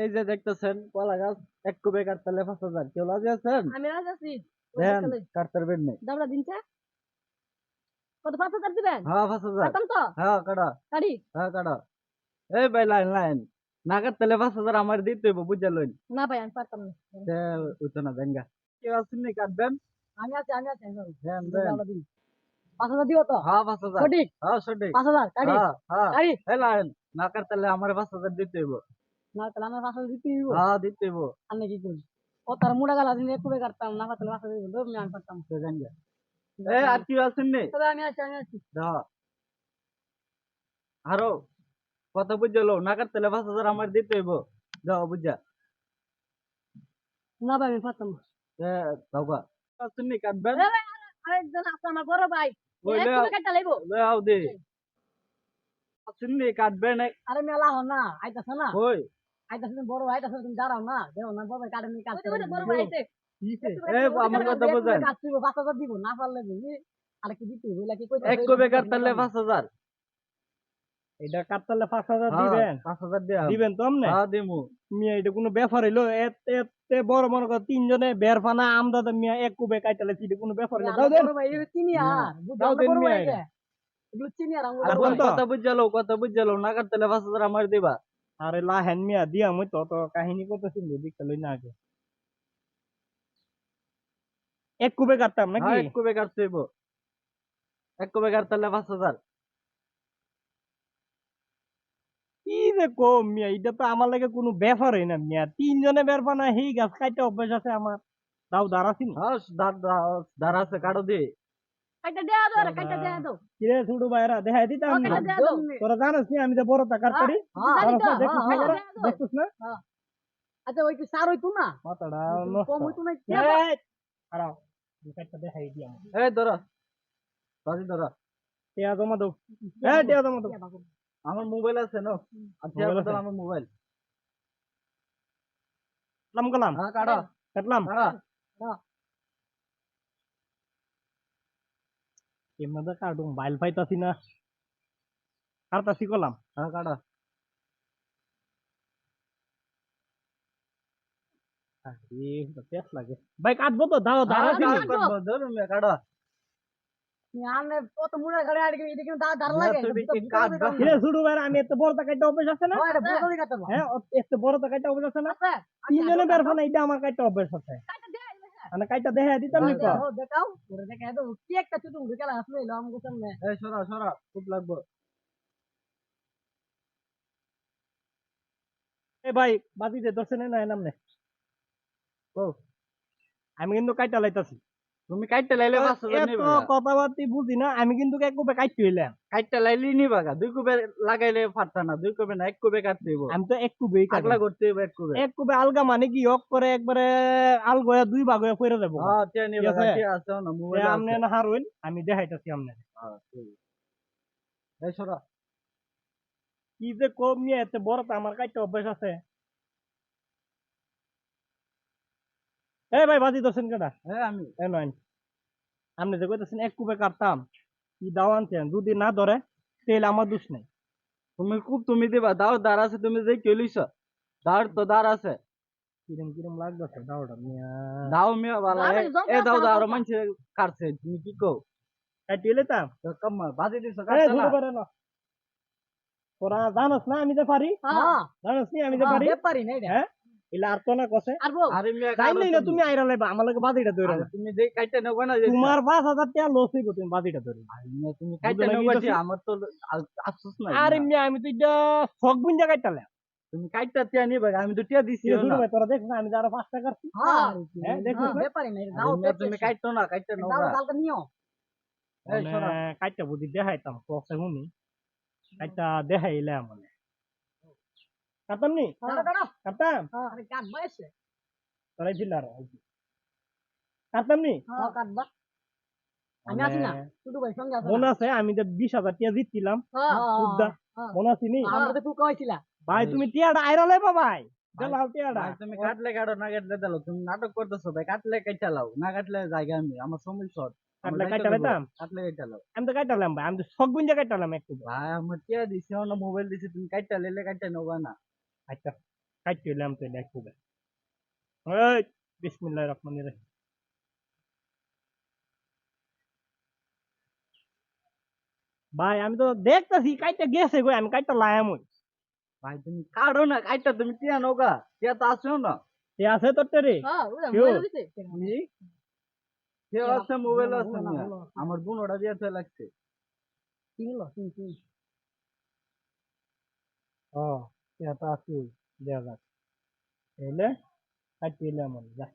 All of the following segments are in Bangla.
এই যে দেখতেছেন কলা গাছ এক কুবে কাটতে 5,000। কেউ রাজি আছেন? আমি রাজি আছি। দেন কাটতে পারবেন না। দাবড়া দিনছে কত 5,000 দিবেন? হ্যাঁ 5,000। কাটতাম তো হ্যাঁ কাটা। কাটি হ্যাঁ কাটা। এই ভাই লাইন লাইন না কাটতে 5,000 আমার দিতে হইব বুঝা লইন। না ভাই আমি পারতাম না। ওইতো না দেন গা। কেউ আছেন নি কাটবেন? আমি আছি দেন দেন। দাবড়া দিন 5,000 দিব তো হ্যাঁ 5,000। সঠিক হ্যাঁ সঠিক। 5,000 কাটি হ্যাঁ হ্যাঁ। কাটি এই লাইন না কাটতে আমার 5,000 দিতে হইব। না তাহলে আমার 5,000 দিতে দিব। হ্যাঁ দিতে হইব। আমি কি করি ও তার মুড়া গালা দিন একটু কাটতাম না তাহলে 5,000 দিব আমি পারতাম। দেন গা। এই আর কেউ আছেন নি? তবে আমি আছি দাও। আরো কত বুঝলো না কাটতে 5,000 আমার দিতে হইব। যাও বুঝা। না ভাই আমি পারতাম না। দাও গা। আছেন নি কাটবেন? এ ভাই আরেকজন আছে আমার বড় ভাই ওই একটু লও কাটতে লাইবো। লও দে। আছেন নি কাটবেন? আরে মেলা হন না আইতাছ না কই আইতাছ তুমি বড় ভাই আইতাছ তুমি দাঁড়াও না দেও না বড় ভাই কাটে নি কাটতে বড় ভাই আইছে এই আমার কথা বুঝেন। কাটতে 5,000 দিব না পারলে দিবি আর কি দিতে বইলা কি কইতা এক কবে কাটতে 5,000। এটা কাটতালে 5,000 হ্যাঁ দিবেন 5,000 দিয়াম। দিবেন তো আমনে হ্যাঁ দিমু। মিয়া এটা কোনো ব্যাপার হইলো এতে বড় মনে কর তিনজনে বের ফানা আমদাদা মিয়া এক কুবে কাইতালে এটা কোনো ব্যাপার হইলো দাও দেন বড় ভাই এগুলো চিনি আর দাও বুঝাও দেন বড় মিয়া ভাই এটা। এগুলো চিনি আর আর কোন তো? কথা বুঝলো না কাটতে 5,000 আমার দিবা। আরে লাহেন মিয়া দিয়া মই তো তো কাহিনী করতেছি দিকটা লই না আগে এক কুবে কাটতাম নাকি হ্যাঁ এক কবে কাটতে হইব। এক কবে কাটতে 5,000। কি যে কম মিয়া এটা তো আমার লাগে কোনো ব্যাপারই না মিয়া তিনজনে বের ফানা সেই গাছ কাইতে অভ্যাস আছে আমার দাও দাঁড়াছি না হ্যাঁ দাঁড়া আছে কাটো দে। কাইটা দেয়া দাও কাইটা দেয়া দাও কিরে ছোট ভাইরা দেখাই দিতাম না কাইটা দেয়া দাও তোরা জানিস নি আমি যে বড় টাকার করি দেখছিস না আচ্ছা ওই কি সার হইতো না মাথাটা কম হইতো না খারাপ কাইটা দেখাই দিয়াম এই ধরো বাজি ধরো। টিয়া জমা দাও হ্যাঁ টিয়া জমা দাও আমার মোবাইল আছে না। আচ্ছা মোবাইল আছে? আমার মোবাইল। কাটলাম কালাম হ্যাঁ কাটো। কাটলাম কাটো। এমনি কাটু মোবাইল পাইতাছি না কাটতাছি কলাম হ্যাঁ কাটো। পেস লাগে ভাই কাটবো তো দাও দাঁড়া ধরুন কাটো। আনে কত মুড়া গাড়ি আড়ি এটা কিন্তু দাঁড় লাগে কিরে ছোট ভাইরা আমি এত বড় টাকাইটা অভ্যাস আছে না এটা বড় দিকে কাটবো হ্যাঁ এত বড় টাকাইটা অভ্যাস আছে না আছে তিনজনে বের ফানা এটা আমার কাইটা অভ্যাস আছে কাইটা দেয়া মানে কাইটা দেখা দিতাম নি তো দেখাও করে দেখা দাও কি একটা ছোট মুড়ি গেলা আসলে এলো আমাকে সামনে এই সরা সরা খুব লাগবে। এ ভাই বাজিতে দর্শনে না নামনে ও আমি কিন্তু কাইটা লাইতাছি তুমি কাটতে লাইলে 5,000 এত নিবা। কথাবার্তি বুঝি না আমি কিন্তু এক কুপে কাটতে হইলাম কাটতে লাইলি নিবা গা। দুই কুবে লাগাইলে ফাটতা না। দুই কুবে না এক কুবে কাটতে হইব। আমি তো এক কুবেই আগলা কাটলাম করতে হইব এক কুবে। এক কুবে আলগা মানে কি হক করে একবারে আলগয়া দুই ভাগ হয়ে পড়ে যাবো হ্যাঁ তে নিবা ঠিক আছে? ঠিক আছে না মোবাইল আমনে আছে। না হারুন আমি দেখাইতাছি আমনে হ্যাঁ ঠিক। এই সরা। কি যে কম নিয়ে এত বড় তো আমার কাইটা অভ্যাস আছে এই ভাই বাজি দর্শন কেডা হ্যাঁ আমি এ নয় আপনি যে কইতেছেন এক কুপে কাটতাম কি দাও আনছেন যদি না ধরে তাহলে আমার দোষ নাই তুমি দিবা। দাও দাঁড় আছে তুমি যে কি লইছ। দাঁড় তো দাঁড় আছে। কিরম কিরম লাগতেছে দাওটা মিয়া দাও মিয়া বালা এ দাও দাও আর মানুষে কাটছে তুমি কি কও। কাটি লেতাম তো কম বাজি দিছ এই কাটছ না। ছোট করে না তোরা জানোস না আমি যে পারি হ্যাঁ জানোস নি আমি যে পারি ব্যাপারই না এটা হ্যাঁ এলা আর তো না কসে আর বল আরে মিয়া জানি না তুমি আইরা লাইবা আমার লাগে বাজিটা ধরে আরে তুমি যে কাটতে নেব না যে তোমার 5,000 টাকা লস হইব তুমি বাজিটা ধরে মিয়া তুমি কাটতে নেব যে আমার তো আফসোস নাই। আরে মিয়া আমি তো এটা শখ বুন জায়গায় টালাম তুমি কাটতে তিয়া নিবা আমি তো টিয়া দিছি ছোট না। ভাই তোরা দেখছ না আমি যারা 5 টাকা করছি হ্যাঁ দেখছিস না ব্যাপারই না আরে দাও মিয়া তুমি কাটতো না কাটতে নেব দাও না। কালকে নিও এই সরা। কাইটা বুদ্ধি দেখাইতাম কষ্ট শুনি কাইটা দেখাইলাম মানে কাটাম নি দাঁড়া দাঁড়া কাটাম আরে কাট বয়সে তোরাই ছিল কাটাম নি কাটবা আমি আছি না শুধু ভাই সঙ্গে আছো মনে আছে আমি যে 20,000 টাকা জিতছিলাম উদ্দা মনে আছে নি আমরা তো তুই কইছিলা ভাই তুমি টিয়াটা আইরা লাইবা ভাই দেলাও টিয়াটা ভাই তুমি কাটলে কাটো না কাটলে দাও। তুমি নাটক করতেছো ভাই। কাটলে কাইটা লাও না কাটলে জায়গা আমি আমার সময় শর্ট। কাটলে কাইটা লাইতাম কাটলে কাইটা লাও। আমি তো কাইটালাম ভাই আমি তো শখ বুন জায়গায় টালাম একটু ভাই আমার টিয়া দিছি না মোবাইল দিছি তুমি কাটতে লাইলে কাটতে নেব না। আচ্ছা কাটতে এলাম তো দেখবে বিসমিল্লাহির রহমানির রহিম ভাই আমি তো দেখতেছি কাইটা গেছে গো আমি কাইটা লায়াম হই ভাই তুমি কাটো না কাইটা তুমি টিয়া নৌকা টিয়া তো আসো না এ আছে তোর রে হ্যাঁ ওরা কেউ? মোবাইল দিতে কে আছে মোবাইল আছে না, মিয়া। বলো। আমার বোন ওটা দিয়েছে লাগছে কিনলো কিন ও এটা আছে দেয়া যাক এলে কাটতে এলাম আমি যা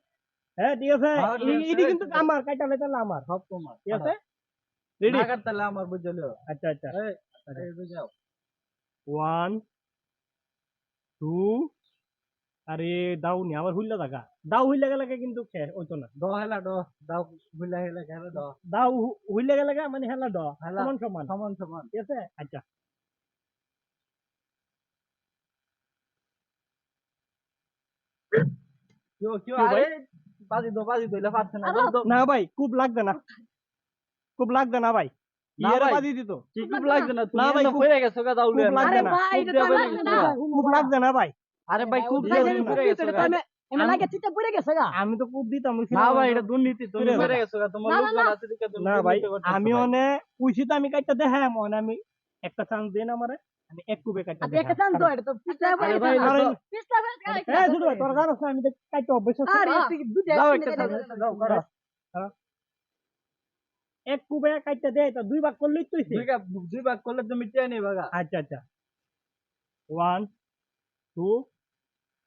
হ্যাঁ ঠিক আছে হ্যাঁ, ঠিক আছে, এটি কিন্তু ঠিক আছে। আমার কাইটা লেতা আমার সব তোমার ঠিক আছে রেডি না কাটতালে আমার বুঝলো আচ্ছা আচ্ছা এই বুঝাও 1 2 আরে দাও নি আবার হুইলা থাকা দাও হুইলা গেলে কিন্তু শেষ হইতো না দ হেলা দ দাও বুঝলা হেলা খেলা দ দাও হুইলা গেলে মানে হেলা দ হেলা। সমান সমান সমান সমান ঠিক আছে আচ্ছা কেউ কেউ কেউ ভাই? আরে বাজি দইলে পারছে না দাও দাও না ভাই খুব লাগবে না খুব লাগবে না ভাই না ইয়ারে ভাই। বাজি দিত কি খুব লাগছে না তুমি না ভাই, এমন খুব- পড়ে গেছো গা দাও খুব লাগবে আরে না। ভাই খুব এটা দিয়ে তো পড়ে লাগবে গেছো না গা। খুব লাগবে না ভাই আরে ভাই খুব দিয়ে দিয়ে পড়ে পড়ে গেছো গা। এমন লাগে চিটা পড়ে গেছে গা আমি তো খুব দিতাম ওই না সিনেমা ভাই এটা দুর্নীতি তুমি ফিরে পড়ে যাবা। গেছো গা তোমার না, না, লোকজন না। আছে দেখে তুমি না ভাই দুর্নীতি করতেছো আমি ভাই। অনে কইছি তো আমি কাটতে দেখা মনে আমি একটা চান্স দেন আমারে আমি এক কুবে কাটতে আপনি একটা চান্স দাও এটা তো পিছলা পড়ে আরে গেছে ভাই, না। আরে পিছলা পড়ে গেছে হ্যাঁ শুধু তোর কারণ আছে, আমি কাটতে অভ্যাস আছে আরে তুই দুধে দাও একটা চান্স দাও করো এক কুবে কাটতে দে তো দুই ভাগ করলেই তুই দুই ভাগ করলে তুমি টেনে নিবা গা আচ্ছা আচ্ছা 1 2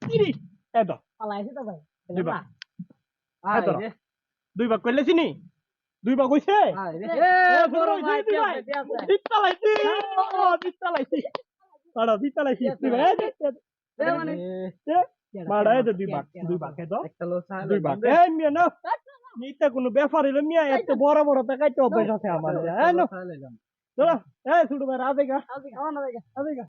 3 এতো পালাইছে তো ভাই দুই ভাগ আয় এতো রে দুই ভাগ করলে চিনি দুই ভাগ হইছে আয় রে এ বড় বড় ভাই দুই কি ভাই। আছে কি আছে বিত্তালাইছি ও বিত্তালাইছি আড়া বিত্তালাইছি তুই ভাই এ মানে বাড়ায় দে দুই ভাগ এতো একটা লোক দুই ভাগ এই মিয়া না নিতে কোনো ব্যাপার হইলো মিয়া এত বড় বড় টাকাই তো অভ্যাস আছে আমার হ্যাঁ না চলো এই ছোট ভাই রাধে গা আজকে খাওয়া না